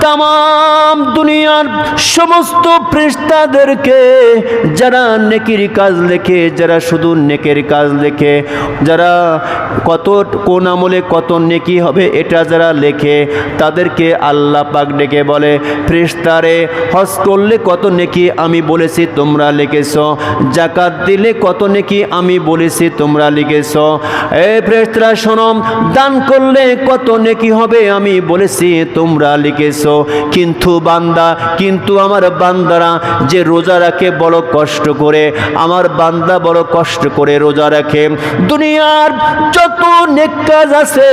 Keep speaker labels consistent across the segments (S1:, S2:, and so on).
S1: তামাম দুনিয়ার সমস্ত ফেরেশতাদেরকে যারা নেকির কাজ লেখে, যারা শুধু নেকের কাজ লেখে, যারা কত কোন আমলে কত নেকি হবে এটা যারা লেখে, তাদেরকে আল্লাহ পাক ডেকে বলে, ফেরেশতারে হজ করলে কত নেকি আমি বলেছি তোমরা লিখেছো, যাকাত দিলে কত নেকি আমি বলেছি তোমরা লিখেছো। এই ফেরেশতারা শোনো, দান করলে কত নেকি হবে আমি বলেছি তোমরা লিখেছো। কিন্তু বান্দা, কিন্তু আমার বান্দারা যে রোজা রাখে বড় কষ্ট করে, আমার বান্দা বড় কষ্ট করে রোজা রাখে। দুনিয়ার যত নেক কাজ আছে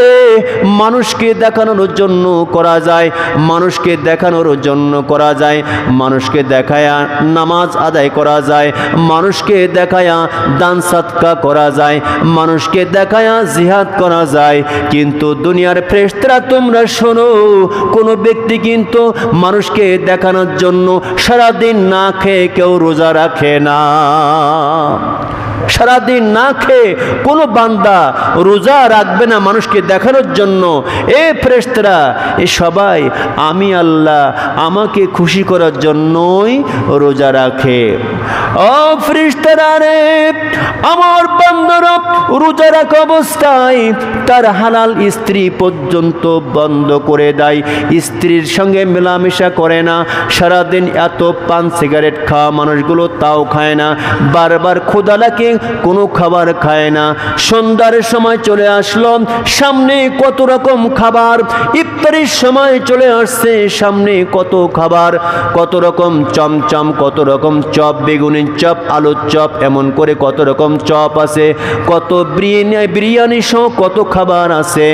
S1: মানুষকে দেখানোর জন্য করা যায়, মানুষকে দেখানোর জন্য করা যায়, মানুষকে দেখায়া নামাজ আদায় করা যায়, মানুষকে দেখায়া দান সাদকা করা যায়, মানুষকে দেখায়া জিহাদ করা যায়। কিন্তু দুনিয়ার ফেরেশতারা তোমরা শোনো, কোনো ব্যক্তি কিন্তু মানুষকে দেখানোর জন্য সারাদিন না খেয়ে কেউ রোজা রাখে না। সারাদিন না খেয়ে কোনো বান্দা রোজা রাখবে না মানুষকে দেখানোর জন্য। এ ফেরেশতারা এ সবাই আমি আল্লাহ আমাকে খুশি করার জন্যই রোজা রাখে। ও ফেরেশতারা রে, আমার বান্দারা রোজা রাখা অবস্থায় তার হালাল স্ত্রী পর্যন্ত বন্ধ করে দেয়, স্ত্রীর সঙ্গে মেলামেশা করে না। সারাদিন এত পান সিগারেট খাওয়া মানুষগুলো তাও খায় না, বারবার ক্ষুধা লাগে কোনো খাবার খায় না। সন্ধ্যার সময় চলে আসলো, সামনে কত রকম খাবার, ইফতারির সময় চলে আসছে, সামনে কত খাবার, কত রকম চমচম, কত রকম চপ, বেগুনের চপ, আলুর চপ, এমন করে কত রকম চপ আছে, কত বিরিয়ানি সহ কত খাবার আছে।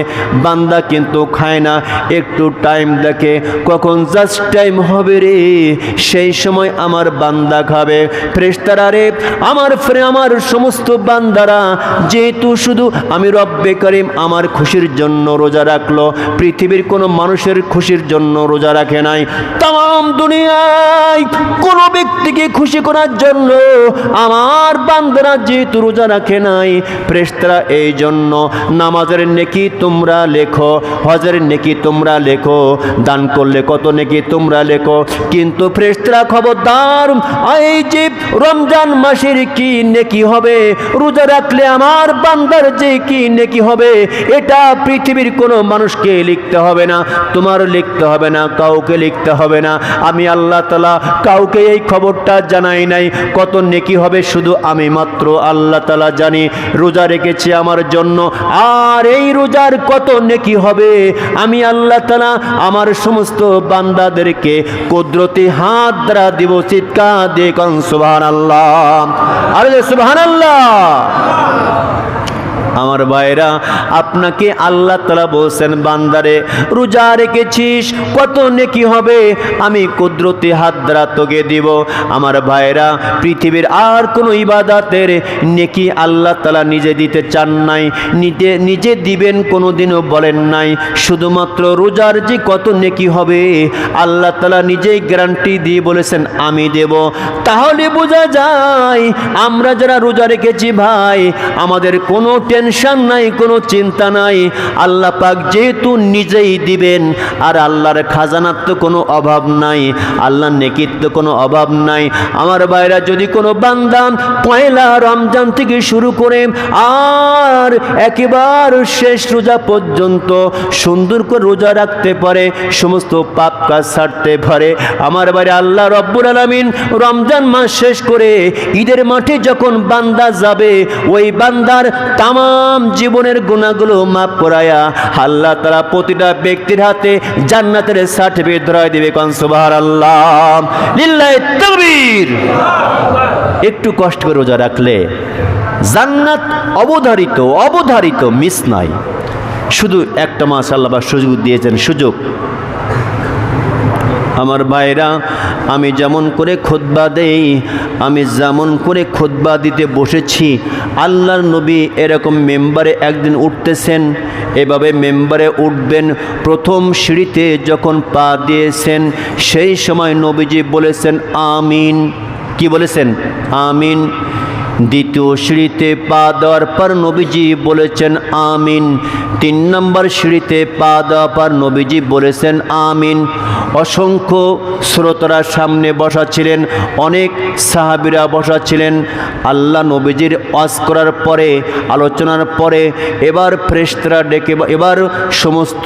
S1: বান্দা কিন্তু খায় না, একটু টাইম দেখে কখন জাস্ট টাইম হবে রে, সেই সময় আমার বান্দা খাবে। ফেরেশতারা রে, আমার সমস্ত বান্দারা যেহেতু শুধু আমি রব্বে করিম আমার খুশির জন্য রোজা রাখলো, পৃথিবীর কোনো মানুষের খুশির জন্য রোজা রাখে নাই। তাম দুনিয়ায় কোনো ব্যক্তিকে খুশি করার জন্য আমার বান্দারা যেহেতু রোজা রাখে নাই, ফেরেশতারা এই জন্য নামাজের নেকি তোমরা লেখো, হজের নেকি তোমরা লেখো, দান করলে কত নেকি তোমরা লেখো। কিন্তু ফেরেশতারা খবরদার, এই যে রমজান মাসের কি নেকি হবে, রোজা রাখলে আমার বান্দার যে কি নেকি হবে, এটা পৃথিবীর কোনো মানুষকে লিখতে হবে না, তোমার লিখতে হবে না, কাউকে লিখতে হবে না। আমি আল্লাহ তাআলা কাউকে এই খবরটা জানাই নাই কত নেকি হবে, শুধু আমি মাত্র আল্লাহ তাআলা জানি। রোজা রেখেছি আমার জন্য, আর এই রোজার কত নেকি হবে আমি আল্লাহ তাআলা আমার সমস্ত বান্দাদেরকে কুদরতি হাত দ্বারা দিব। চিৎকার দিয়ে কোন সুবহানাল্লাহ, আরে সুবহানাল্লাহ। আমার ভাইরা, আপনাকে আল্লাহ তাআলা বলছেন, বান্দারে রোজা রেখেছিস কত নেকি হবে আমি কুদরতি হাত দ্বারা তোকে দিব। আমার ভাইরা, পৃথিবীর আর কোনো ইবাদতের নেকি আল্লাহ তাআলা নিজে দিতে চান নাই, নিজে দিবেন কোনোদিনও বলেন নাই। শুধুমাত্র রোজার যে কত নেকি হবে আল্লাহ তাআলা নিজেই গ্যারান্টি দিয়ে বলেছেন আমি দেব। তাহলে বোঝা যায় আমরা যারা রোজা রেখেছি ভাই, আমাদের কোনো টেনশন নাই, কোনো চিন্তা নাই। আল্লাহ পাক যেহেতু নিজেই দিবেন, আর আল্লাহর খাজানার তো কোনো অভাব নাই, আল্লাহর নেকির তো কোনো অভাব নাই। আমার ভাইরা, যদি কোনো বান্দা পয়লা রমজান থেকে শুরু করে আর একেবারে শেষ রোজা পর্যন্ত সুন্দর করে রোজা রাখতে পারে, সমস্ত পাপ কাজ ছাড়তে পারে, আমার ভাইরা আল্লাহ রব্বুল আলামিন রমজান মাস শেষ করে ঈদের মাঠে যখন বান্দা যাবে, ওই বান্দার তামাম জীবনের গুনাহগুলো মাফ করায়া আল্লাহ তাআলা প্রতিটা ব্যক্তির হাতে জান্নাতের সার্টিফিকেট ধরায় দিবে। কোন সুবহানাল্লাহ, লিল্লাহি তাকবীর। একটু কষ্ট করে রোজা রাখলে জান্নাত অবধারিত মিস নাই। শুধু একটা মাস আল্লাহ সুযোগ দিয়েছেন, সুযোগ। আমার ভাইরা, আমি যেমন করে খুতবা দেই, আমি যেমন করে খুতবা দিতে বসেছি, আল্লাহর নবী এরকম মেম্বারে একদিন উঠতেছেন, এভাবে মেম্বারে উঠবেন। প্রথম সিঁড়িতে যখন পা দিয়েছেন, সেই সময় নবীজি বলেছেন আমিন। কি বলেছেন? আমিন। দ্বিতীয় সিঁড়িতে পা দেওয়ার পর নবীজি বলেছেন আমিন। 3 নম্বর সিঁড়িতে পা দেওয়ার পর নবীজি বলেছেন আমিন। অসংখ্য শ্রোতারা সামনে বসা ছিলেন, অনেক সাহাবীরা বসা ছিলেন। আল্লাহ নবীজির ওয়াজ করার পরে, আলোচনার পরে এবার ফেরেশতারা ডেকে, এবার সমস্ত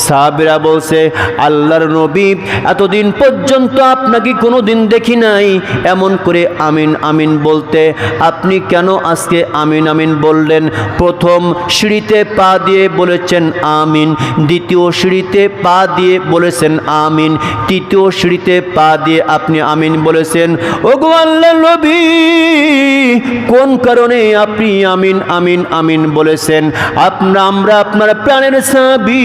S1: সাহাবীরা বলছে, আল্লাহর নবী, এতদিন পর্যন্ত আপনাকে কোনো দিন দেখি নাই এমন করে আমিন আমিন বলতে, আপনি কেন আজকে আমিন আমিন বললেন? প্রথম সিঁড়িতে পা দিয়ে বলেছেন আমিন, দ্বিতীয় সিঁড়িতে পা দিয়ে বলেছেন আমিন, তৃতীয় সিঁড়িতে পা দিয়ে আপনি আমিন বলেছেন। ওগো আল্লাহর নবী, কোন কারণে আপনি আমিন আমিন আমিন বলেছেন? আমরা আপনার প্রাণের সাহাবী,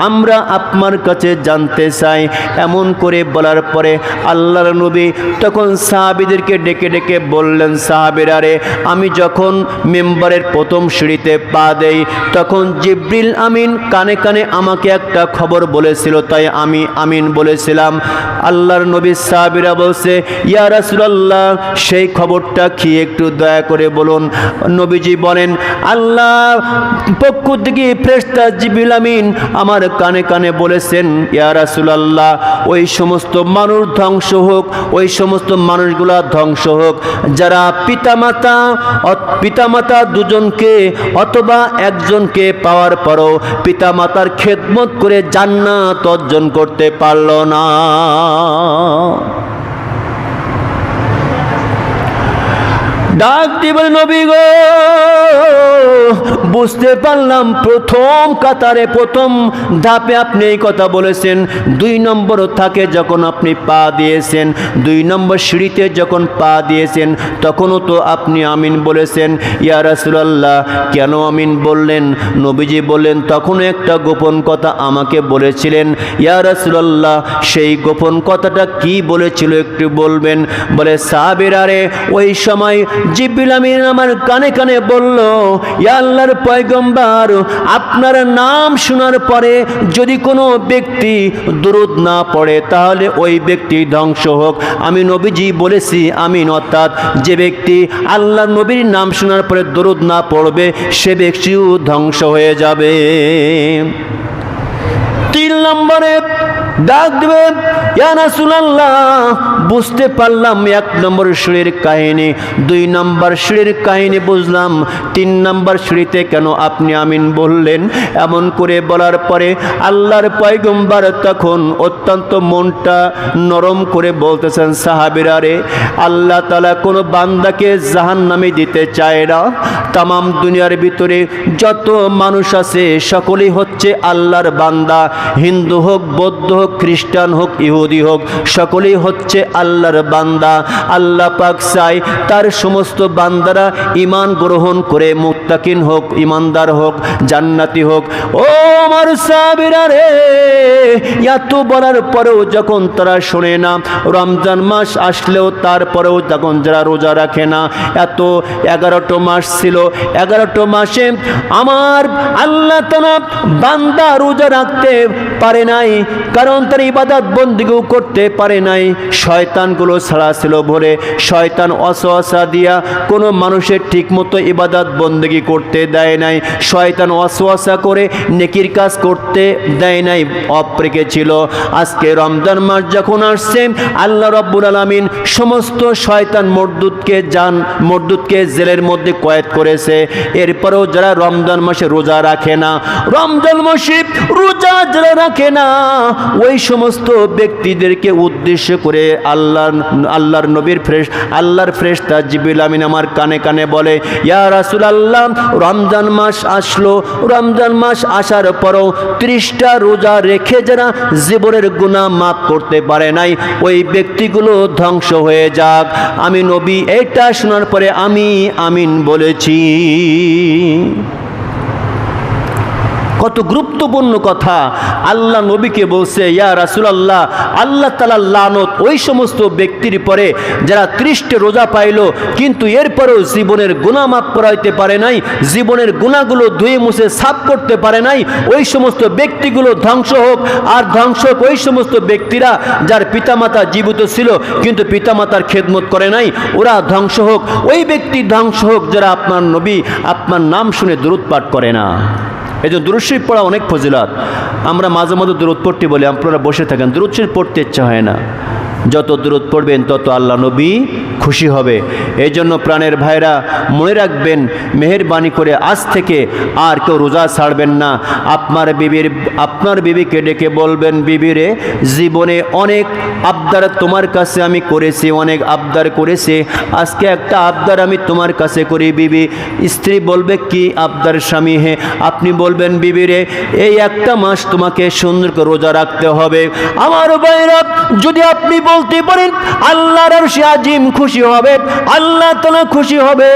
S1: আমরা আপনার কাছে জানতে চাই। এমন করে বলার পরে আল্লাহর নবী তখন সাহাবীদেরকে ডেকে ডেকে বললেন, সাহাবীরা রে, আমি যখন মেম্বারের প্রথম সিঁড়িতে পা দেই তখন জিবরিল আমিন কানে কানে আমাকে একটা খবর বলেছিল, তাই আমি আমিন বলেছিলাম। আল্লাহর নবী সাহাবীরা বলছে, ইয়া রাসূলুল্লাহ, সেই খবরটা কি একটু দয়া করে বলুন। নবীজি বলেন, আল্লাহ পক্ষ থেকে ফেরেশতা জিবরিল আমিন আমার কানে কানে বলেছেন, ইয়া রাসূলুল্লাহ, ওই সমস্ত মানুষ ধ্বংস হোক, ওই সমস্ত মানুষগুলা ধ্বংস হোক যারা পিতামাতা দুজনকে অথবা একজনকে পাওয়ার পরও পিতামাতার খেদমত করে জান্নাত অর্জন করতে পারল না। ডাক দিবেন, নবী গো, বুঝতে পারলাম প্রথম কাতারে প্রথম ধাপে আপনি এই কথা বলেছেন। 2 নম্বর থাকে যখন আপনি পা দিয়েছেন, 2 নম্বর সিঁড়িতে যখন পা দিয়েছেন তখনও তো আপনি আমিন বলেছেন। ইয়া রাসূলুল্লাহ, কেন আমিন বললেন? নবীজি বললেন, তখন একটা গোপন কথা আমাকে বলেছিলেন। ইয়া রাসূলুল্লাহ, সেই গোপন কথাটা কি বলেছিল একটু বলবেন? বলে, সাহাবীরা রে, ওই সময় জিবরিল আমিন আমার কানে কানে বলল, ইয়া আল্লাহর পয়গম্বর, আপনার নাম শোনার পরে যদি কোনো ব্যক্তি দরুদ না পড়ে তাহলে ওই ব্যক্তি ধ্বংস হোক। আমি নবীজি বলেছি আমিন, অর্থাৎ যে ব্যক্তি আল্লাহর নবীর নাম শোনার পরে দরুদ না পড়বে সে ব্যক্তিও ধ্বংস হয়ে যাবে। 3 নম্বরে ডাক দিবে, ইয়া রাসূলুল্লাহ, বুঝতে পারলাম 1 নম্বর সিঁড়ির কাহিনী, 2 নম্বর সিঁড়ির কাহিনী বুঝলাম, 3 নম্বর সিঁড়িতে কেন আপনি আমিন বললেন? এমন করে বলার পরে আল্লাহর পয়গম্বর তখন অত্যন্ত মনটা নরম করে বলতেছেন, সাহাবীরা রে, আল্লাহ তাআলা কোনো বান্দাকে জাহান্নামে দিতে চায় না। তামাম দুনিয়ার ভিতরে যত মানুষ আছে সকলেই হচ্ছে আল্লাহর বান্দা, হিন্দু হোক, বৌদ্ধ হোক, খ্রিস্টান হোক, ইহুদি হোক, সকলেই হচ্ছে আল্লাহর বান্দা। আল্লাহ পাক চাই তার সমস্ত বান্দারা ঈমান গ্রহণ করে মুত্তাকিন হোক, ঈমানদার হোক, জান্নাতি হোক। ও আমার সাহাবীরা রে, এত বলার পরেও যখন তারা শোনে না, রমজান মাস আসলেও তারপরেও তখন যারা রোজা রাখে না, এত 11টা মাস ছিল, 11টা মাসে আমার আল্লাহ তাআলা বান্দা রোজা রাখতে পারে নাই, কারণ তার ইবাদত বন্দেগী করতে পারে নাই। শয়তানগুলো ছাড়া ছিল ভরে, শয়তান ওয়াসওয়াসা দিয়া কোনো মানুষের ঠিকমতো ইবাদত বন্দেগী করতে দেয় নাই, শয়তান ওয়াসওয়াসা করে নেকির কাজ করতে দেয় নাই, অপ্রেকে ছিল। আজকে রমজান মাস যখন আসছে, আল্লাহ রাব্বুল আলামিন সমস্ত শয়তান মরদুদকে জেলের মধ্যে কয়েদ করেছে। এরপরেও যারা রমজান মাসে রোজা রাখে না, রমজান মাসে রোজা যারা রাখে না, ওই সমস্ত ব্যক্তিদেরকে উদ্দেশ্য করে আল্লাহর ফেরেশতা জিবরিল আমিন আমার কানে কানে বলে, ইয়া রাসূলুল্লাহ, রমজান মাস আসলো, রমজান মাস আসার পরও 30টা রোজা রেখে যারা জীবনের গুনাহ মাফ করতে পারে নাই, ওই ব্যক্তিগুলো ধ্বংস হয়ে যাক। আমি নবী এটা শোনার পরে আমি আমিন বলেছি। কত গুরুত্বপূর্ণ কথা আল্লাহ নবীকে বলছে, ইয়া রাসূলুল্লাহ, আল্লাহ তাআলার লানত ওই সমস্ত ব্যক্তির পরে যারা 30টা রোজা পাইল কিন্তু এরপরেও জীবনের গুনাহ মাফ করাইতে পারে নাই, জীবনের গুনাহগুলো ধুয়ে মুছে সাফ করতে পারে নাই, ওই সমস্ত ব্যক্তিগুলো ধ্বংস হোক। আর ধ্বংস হোক ওই সমস্ত ব্যক্তিরা যার পিতামাতা জীবিত ছিল কিন্তু পিতামাতার খেদমত করে নাই, ওরা ধ্বংস হোক। ওই ব্যক্তি ধ্বংস হোক যারা আপনার নবী আপনার নাম শুনে দুরূদ পাঠ করে না। এই যে দুরূদ শরীফ পড়া অনেক ফজিলত। আমরা মাঝে মাঝে দুরূদ পড়তে বলি, আপনারা বসে থাকেন, দুরূদ শরীফ পড়তে ইচ্ছা হয় না। যত দুরূদ পড়বেন তত আল্লাহ নবী খুশি হবে। এই জন্য প্রাণের ভাইরা মনে রাখবেন, মেহেরবানি করে আজ থেকে আর কেউ রোজা ছাড়বেন না। আপনার বিবিকে ডেকে বলবেন, বিবিরে, জীবনে অনেক আবদার তোমার কাছে আমি করেছি, অনেক আবদার করেছি, আজকে একটা আবদার আমি তোমার কাছে করি। বিবি, স্ত্রী বলবে, কি আবদার স্বামী? হে, আপনি বলবেন, বিবিরে, এই একটা মাস তোমাকে সুন্দর করে রোজা রাখতে হবে। আমার ভাইরা, যদি আপনি বলতে পারেন, আল্লাহর আরশে আজিম খুশি হবে, আল্লাহ তাআলা খুশি হবে,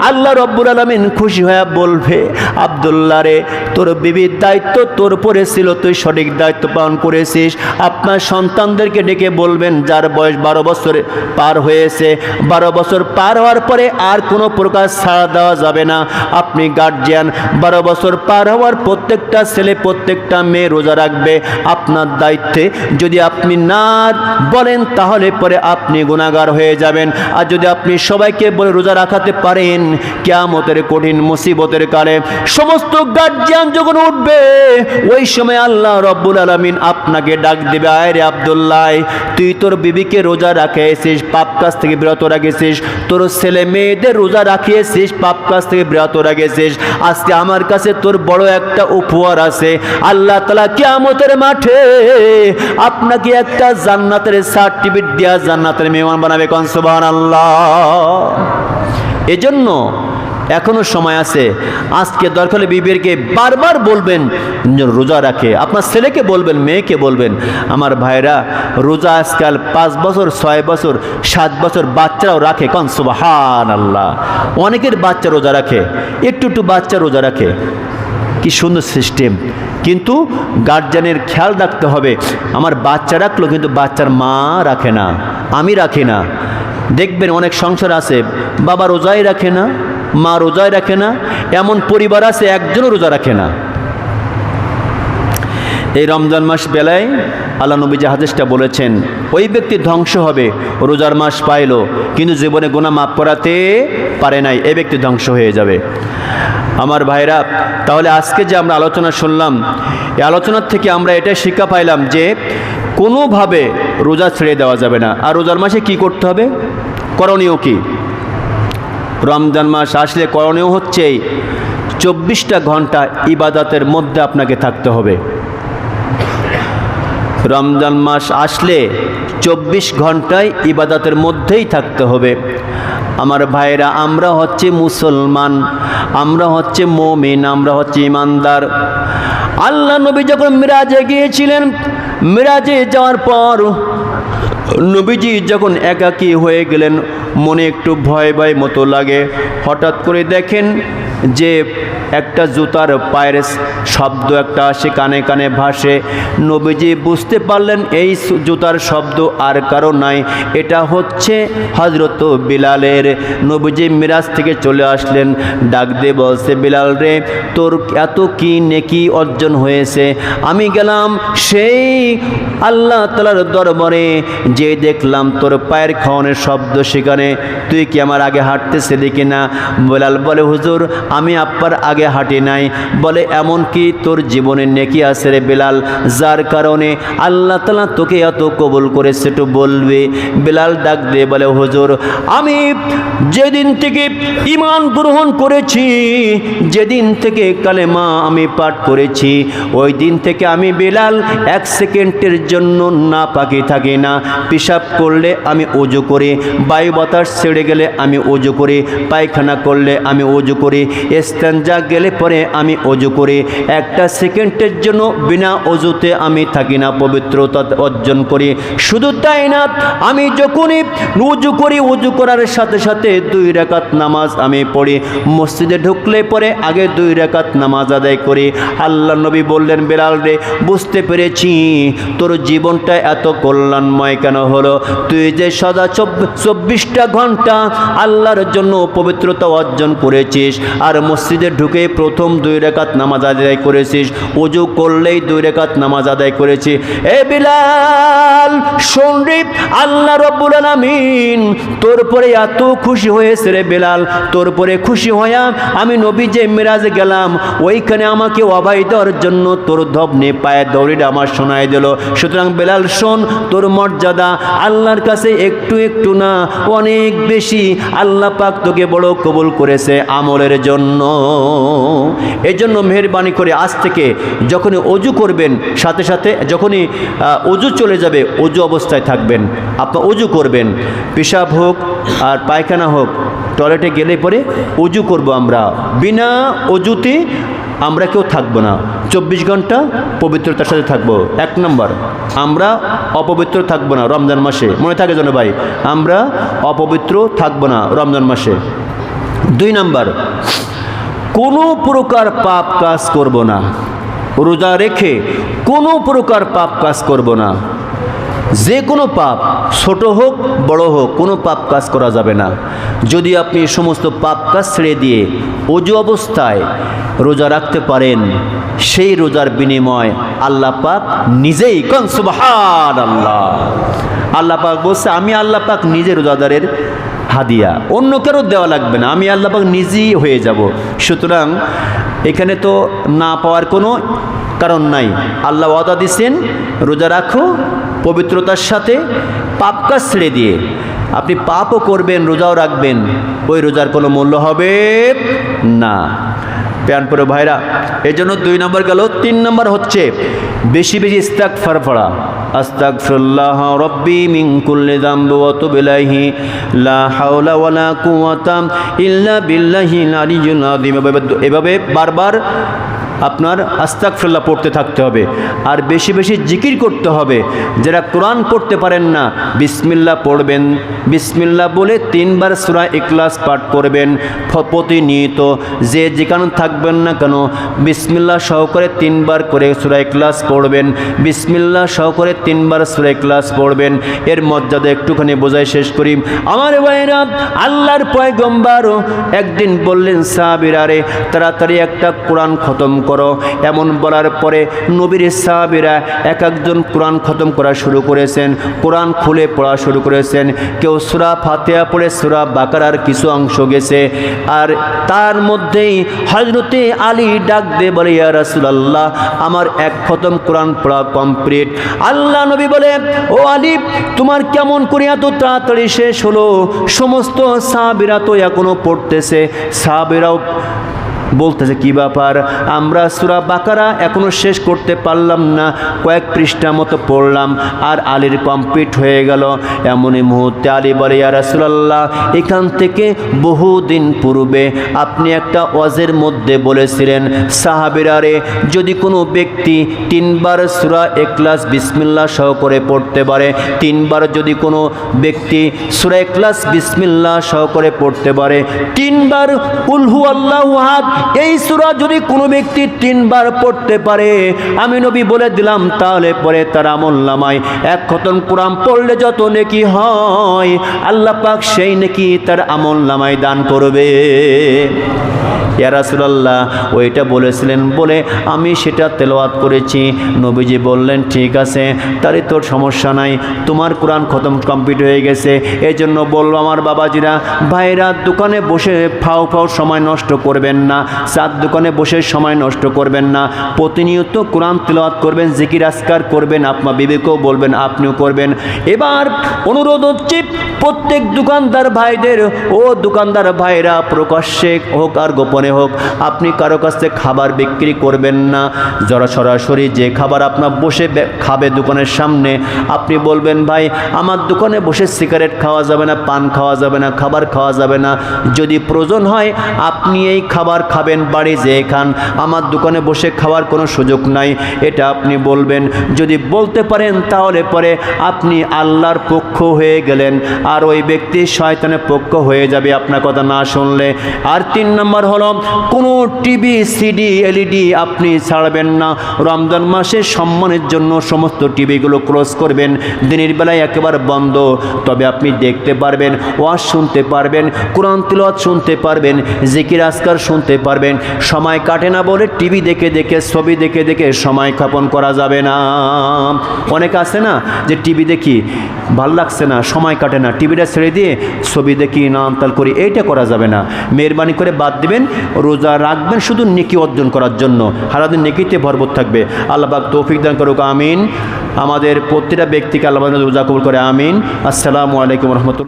S1: আল্লাহ রব্বুল আলামিন খুশি হয়ে বলবে, আব্দুল্লাহ রে, তোর বিবির দায়িত্ব তোর উপরে ছিল, তুই সঠিক দায়িত্ব পালন করেছিস। আপনার সন্তানদেরকে ডেকে বলবেন, যার বয়স 12 বছর পার হয়েছে, 12 বছর পার হওয়ার পরে আর কোনো প্রকার ছাড় দেওয়া যাবে না। আপনি গার্জিয়ান, 12 বছর পার হওয়ার প্রত্যেকটা ছেলে প্রত্যেকটা মেয়ে রোজা রাখবে আপনার দায়িত্বে। যদি আপনি না বলেন তাহলে পরে আপনি গুনাহগার হয়ে যাবেন। আর যদি আপনি সবাইকে বলে রোজা রাখাতে পারেন, কিয়ামতের কঠিন মুসিবতের কালে সমস্ত গার্জিয়ান যখন উঠবে, ওই সময় আল্লাহ রব্বুল আলামিন আপনাকে ডাক দিবে, আয় রে আব্দুল্লাহ, তুই তোর বিবিকে রোজা রাখিয়েছিস, পাপ কাজ থেকে বিরত রাখিয়েছিস, তোর ছেলে মেয়েদের রোজা রাখিয়েছিস, পাপ কাজ থেকে বিরত রাখিয়েছিস, আজকে আমার কাছে তোর বড় একটা উপহার আছে। আল্লাহ তাআলা কিয়ামতের মাঠে আপনাকে একটা জান্নাতের সার্টিফিকেট দেয়া জান্নাতের মেহমান বানাবে। কোন সুবহানাল্লাহ। এজন্য এখনো সময় আছে। আজকে দরকার হলে বিবিকে বারবার বলবেন রোজা রাখে, আপনার ছেলেকে বলবেন, মেয়েকে বলবেন। আমার ভাইরা, রোজা আজকাল 5 বছর 6 বছর 7 বছর বাচ্চারাও রাখে। কোন সুবহানাল্লাহ। অনেকের বাচ্চা রোজা রাখে, একটু বাচ্চা রোজা রাখে, কি সুন্দর সিস্টেম। কিন্তু গার্জিয়ানের খেয়াল রাখতে হবে, আমার বাচ্চা রাখলো কিন্তু বাচ্চার মা রাখে না, আমি রাখি না। দেখবেন অনেক সংসার আছে, বাবা রোজাই রাখে না, মা রোজাই রাখে না, এমন পরিবার আছে একজনও রোজা রাখে না। এই রমজান মাস বেলায় আল্লাহ নবী যে হাদিসটা বলেছেন, ওই ব্যক্তি ধ্বংস হবে, রোজার মাস পাইল কিন্তু জীবনে গুনাহ মাফ করাতে পারে নাই, এই ব্যক্তি ধ্বংস হয়ে যাবে। আমার ভাইরা, তাহলে আজকে যে আমরা আলোচনা শুনলাম, এই আলোচনার থেকে আমরা এটাই শিক্ষা পাইলাম যে কোনোভাবে রোজা ছেড়ে দেওয়া যাবে না। আর রোজার মাসে কি করতে হবে, করণীয় কি? রমজান মাস আসলে করণীয় হচ্ছে 24টা ঘন্টা ইবাদতের মধ্যে আপনাকে থাকতে হবে। রমজান মাস আসলে 24 ঘন্টায় ইবাদতের মধ্যেই থাকতে হবে। আমার ভাইরা, আমরা হচ্ছে মুসলমান, আমরা হচ্ছে মুমিন, আমরা হচ্ছে ইমানদার। আল্লাহ নবী যখন মিরাজে গিয়েছিলেন, মিরাজে যাওয়ার পর নবীজি যখন একাকী হয়ে গেলেন, মনে একটু ভয় ভয় মতো লাগে। হঠাৎ করে দেখেন যে একটা জুতার পায়ের শব্দ একটা আসে, কানে কানে ভাসে। নবীজি বুঝতে পারলেন এই জুতার শব্দ আর কারো নাই, এটা হচ্ছে হযরত বিলালের। নবীজি মিরাজ থেকে চলে আসলেন, ডাক দিয়ে বলছে, বিলাল রে, তোর এত কি নেকি অর্জন হয়েছে? আমি গেলাম সেই আল্লাহ তাআলার দরবারে, যে দেখলাম তোর পায়ের খাওয়ানোর শব্দ সেখানে, তুই কি আমার আগে হাঁটতেছে দেখি না? বিলাল বলে, হুজুর আমি আপনার আগে হাঁটি নাই। বলে, এমন কি তোর জীবনে নেকি আছে রে বিলাল, যার কারণে আল্লাহ তাআলা তোকে এত কবুল করেছে, একটু বলবে? বিলাল ডাক দিয়ে বলে, হুজুর আমি যেদিন থেকে ঈমান গ্রহণ করেছি, যেদিন থেকে কালেমা আমি পাঠ করেছি, ওই দিন থেকে আমি বিলাল 1 সেকেন্ডের জন্য না পাকি থাকি না। পেশাব করলে আমি ওযু করি, বায়ু বাতাস ছেড়ে গেলে আমি ওযু করি, পায়খানা করলে আমি ওযু করি, ইস্তেঞ্জা গেলে পরে আমি অজু করি, একটা সেকেন্ডের জন্য বিনা অজুতে আমি থাকি না, পবিত্রতা অর্জন করি। শুধু তাই না, আমি যখনই উজু করি, উজু করার সাথে সাথে 2 রাকাত নামাজ আমি পড়ি। মসজিদে ঢুকলে পরে আগে 2 রাকাত নামাজ আদায় করি। আল্লাহ নবী বললেন, বেলাল রে, বুঝতে পেরেছি তোর জীবনটা এত কল্যাণময় কেন হলো। তুই যে সদা 24টা ঘন্টা আল্লাহর জন্য পবিত্রতা অর্জন করেছিস, আর মসজিদে ঢুকে প্রথম 2 রাকাত নামাজ আদায় করেছিস, ওযু করলেই 2 রাকাত নামাজ আদায় করেছি। এ বিলাল শোন রে, আল্লাহ রাব্বুল আলামিন তোর পরে এত খুশি হয়েছে রে বেলাল, তোর পরে খুশি হইয়া আমি নবী যে মিরাজে গেলাম, ওইখানে আমাকে অভয় দেওয়ার জন্য তোর ধবনে পায়ে দৌড়িটা আমার শোনায় দিল। সুতরাং বেলাল শোন, তোর মর্যাদা আল্লাহর কাছে একটু একটু না, অনেক বেশি। আল্লাহ পাক তোকে বড় কবুল করেছে আমলের জন্য। এই জন্য মেহেরবানি করে আজ থেকে যখনই অজু করবেন, সাথে সাথে যখনই অজু চলে যাবে অজু অবস্থায় থাকবেন। আপনার অজু করবেন, পেশাব হোক আর পায়খানা হোক, টয়লেটে গেলে পরে অজু করব। আমরা বিনা অজুতে আমরা কেউ থাকবো না, 24 ঘন্টা পবিত্রতার সাথে থাকবো। 1 নম্বর, আমরা অপবিত্র থাকবো না রমজান মাসে, মনে থাকে যেন ভাই, আমরা অপবিত্র থাকবো না রমজান মাসে। 2 নম্বর, কোনো প্রকার পাপ কাজ করব না, রোজা রেখে কোনো প্রকার পাপ কাজ করব না। যে কোনো পাপ, ছোট হোক বড় হোক, কোনো পাপ কাজ করা যাবে না। যদি আপনি সমস্ত পাপ কাজ ছেড়ে দিয়ে অজু অবস্থায় রোজা রাখতে পারেন, সেই রোজার বিনিময় আল্লাহ পাক নিজেই, কোন সুবহানাল্লাহ, আল্লাহ পাক বলছে, আমি আল্লাহ পাক নিজে রোজাদারের হাদিয়া, অন্য কারো দেওয়া লাগবে না, আমি আল্লাহ পাক নিজেই হয়ে যাব। সুতরাং এখানে তো না পাওয়ার কোনো কারণ নাই। আল্লাহ ওয়াদা দিচ্ছেন, রোজা রাখো পবিত্রতার সাথে, পাপ কাজ ছেড়ে দিয়ে। আপনি পাপও করবেন, রোজাও রাখবেন, ওই রোজার কোনো মূল্য হবে না। প্যান পরে ভাইরা, এই জন্য 2 নম্বর গেল। 3 নম্বর হচ্ছে বেশি বেশি ইস্তিগফার পড়া। আস্তাগফিরুল্লাহ রাব্বি মিন কুল্লি যামবি ওয়া তুবু ইলাইহি লা হাওলা ওয়ালা কুওয়াতা ইল্লা বিল্লাহিল আলিয়্যিল আযীম। এভাবে বারবার আপনার আস্তাগফিরুল্লাহ পড়তে থাকতে হবে, আর বেশি বেশি জিকির করতে হবে। যারা কোরআন পড়তে পারেন না, বিসমিল্লাহ পড়বেন, বিসমিল্লাহ বলে 3 বার সূরা ইখলাস পাঠ করবেন প্রতিনিয়ত। যে যেখানে থাকবেন না কেন, বিসমিল্লাহ সহকারে 3 বার করে সূরা ইখলাস পড়বেন, বিসমিল্লাহ সহকারে 3 বার সূরা ইখলাস পড়বেন। এর মর্যাদা একটুখানি বোঝাই শেষ করি। আমার ভাইরা, আল্লাহর পয়গম্বর একদিন বললেন, সাহাবীরা রে, তাড়াতাড়ি একটা কোরআন খতম করো। এমন বলার পরে নবীর সাহাবীরা এক একজন কোরআন খতম করা শুরু করেছেন, কোরআন খুলে পড়া শুরু করেছেন। কেউ সূরা ফাতিহা পড়ে সূরা বাকারার কিছু অংশ গেছে, আর তার মধ্যেই হযরতে আলী ডাক দিয়ে বলে, ইয়া রাসূলুল্লাহ, আমার 1 খতম কোরআন পড়া কমপ্লিট। আল্লাহ নবী বলে, ও আলী, তোমার কেমন করে এত তাড়াতাড়ি শেষ হলো? সমস্ত সাহাবীরা তো এখনো পড়তেছে। সাহাবীরাও বলতেছে, কি ব্যাপার, আমরা সূরা বাকারা এখনো শেষ করতে পারলাম না, কয়েক পৃষ্ঠা মতো পড়লাম, আর আলীর কমপ্লিট হয়ে গেল। এমনই মুহূর্তে আলী বলে, ইয়া রাসূলুল্লাহ, এখান থেকে বহুদিন পূর্বে আপনি একটা ওয়াজের মধ্যে বলেছিলেন, সাহাবীরা রে, যদি কোনো ব্যক্তি 3 বার সূরা ইখলাস বিসমিল্লাহ সহ করে পড়তে পারে, 3 বার যদি কোনো ব্যক্তি সূরা ইখলাস বিসমিল্লাহ সহ করে পড়তে পারে, 3 বার কুল হুয়াল্লাহু আহাদ, এই সূরা যদি কোনো ব্যক্তি 3 বার পড়তে পারে, আমি নবী বলে দিলাম, তাহলে পরে তার আমলনামায় 1 খতম কোরআন পড়লে যত নেকি হয়, আল্লাহ পাক সেই নেকি তার আমলনামায় দান করবে। ইয়া রাসূলুল্লাহ, ওইটা বলেছিলেন বলে আমি সেটা তেলাওয়াত করেছি। নবীজি বললেন, ঠিক আছে, তারে তোর সমস্যা নাই, তোমার কোরআন খতম কমপ্লিট হয়ে গেছে। এই জন্য বলবো আমার বাবাজিরা, ভাইরা, দোকানে বসে ফাও ফাও সময় নষ্ট করবেন না, চার দোকানে বসে সময় নষ্ট করবেন না, প্রতিনিয়ত কোরআন তেলাওয়াত করবেন, জিকির আজকার করবেন, আপনার বিবেকেও বলবেন, আপনিও করবেন। এবার অনুরোধ হচ্ছে প্রত্যেক দোকানদার ভাইদের, ও দোকানদার ভাইরা, প্রকাশ্যে হোক আর গোপনে দোকানে হোক, আপনি কারো কাছ থেকে খাবার বিক্রি করবেন না। যারা সরাসরি যে খাবার আপনার বসে খাবে দোকানের সামনে, আপনি বলবেন ভাই আমার দোকানে বসে সিগারেট খাওয়া যাবে না, পান খাওয়া যাবে না, খাবার খাওয়া যাবে না। যদি প্রয়োজন হয় আপনি এই খাবার খাবেন, বাড়ি যেয়ে খান, আমার দোকানে বসে খাওয়ার কোনো সুযোগ নাই, এটা আপনি বলবেন। যদি বলতে পারেন তাহলে পরে আপনি আল্লাহর পক্ষ হয়ে গেলেন, আর ওই ব্যক্তি শয়তানের পক্ষ হয়ে যাবে আপনার কথা না শুনলে। আর 3 নম্বর হলো কোনো টিভি, সিডি, এলইডি আপনি ছাড়বেন না। রমজান মাসে সম্মানের জন্য সমস্ত টিভিগুলো ক্লোজ করবেন, দিনের বেলায় একেবারে বন্ধ। তবে আপনি দেখতে পারবেন, ওয়াজ শুনতে পারবেন, কোরআন তিলাওয়াত শুনতে পারবেন, জিকির আজকার শুনতে পারবেন। সময় কাটে না বলে টিভি দেখে দেখে, ছবি দেখে দেখে সময় ক্ষেপণ করা যাবে না। অনেক আছে না যে টিভি দেখি ভাল লাগছে না, সময় কাটে না, টিভিটা ছেড়ে দিয়ে ছবি দেখি, নামতাল করি, এইটা করা যাবে না। মেহরবানি করে বাদ দিবেন। রোজা রাখবেন শুধু নেকি অর্জন করার জন্য, সারাদিন নেকিতে ভরপুর থাকবে। আল্লাহ পাক তৌফিক দান করুক, আমিন। আমাদের প্রতিটা ব্যক্তিকে আল্লাহ রোজা কবুল করে, আমিন। আসসালামু আলাইকুম রহমতুল্লাহ।